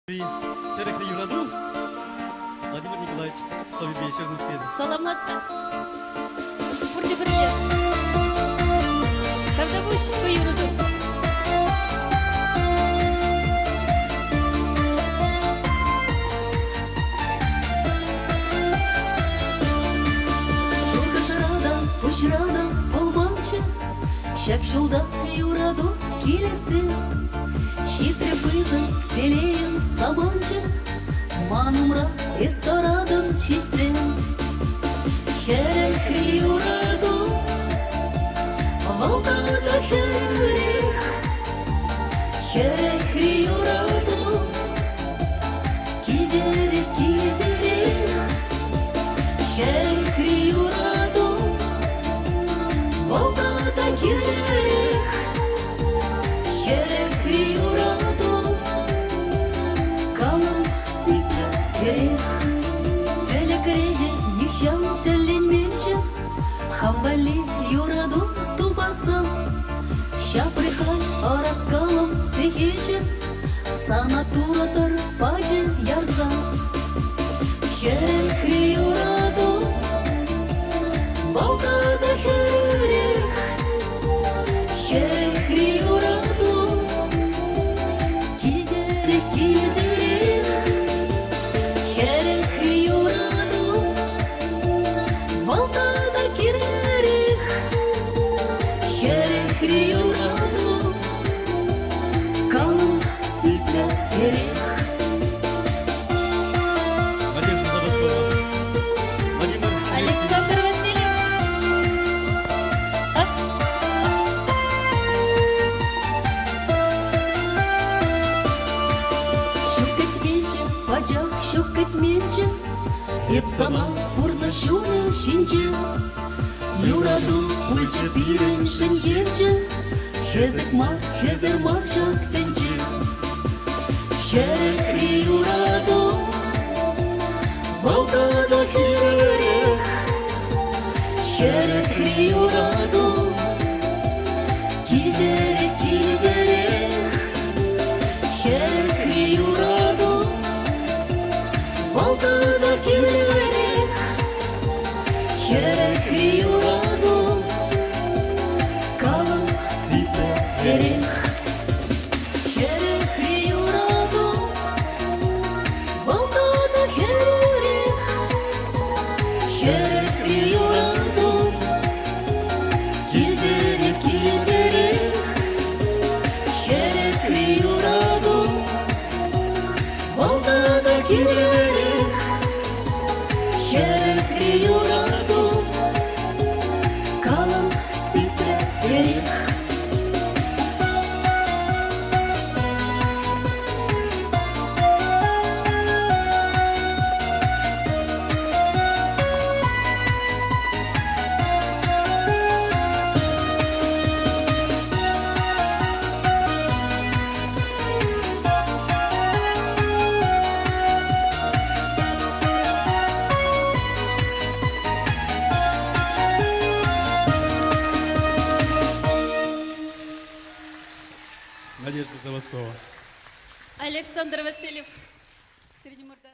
Юраду Владимир Николаевич Савельевич Черноспед. Саламатта. Бурди-бурди. Кавжабуш, кuyurucu. Ұшырада болманчы, шак жылда юраду келесі. Шитре пызы телейін саманчы, манумра эсторадым шешсен. Херек юраду, волтада херек. Херек юраду, кидерек, кидерек. Херек юраду, волтада херек. Херек юраду, калым сипля керек. Телекреде нихшам теленменче, хамбали юраду тубасым. Шаприхай араскалым сехече, санатуратыр паче ярзам. Херек юраду, волтада херек. Херек юраду, кидерек, кидерек. Херек юраду, волтада херек. Херек юраду, калым сипля керек. Надежда Заводского. Владимир Александр Васильев. Шукетменче, пачак шукетменче, епсама урны шуны шинче. Юраду пульче пирен шиньенче, хезек маршак тенче. Херек юраду, волтада херек. Херек юраду, кидерек, кидерек. Херек юраду, волтада херек. Херек юраду, калым сипля керек. Херек юраду, волтада херек. Херек юраду, кидерек, кидерек. Херек юраду, волтада херек. Херек юраду, калым сипля керек. Надежда Заводского. Александр Васильев. Среднеморда.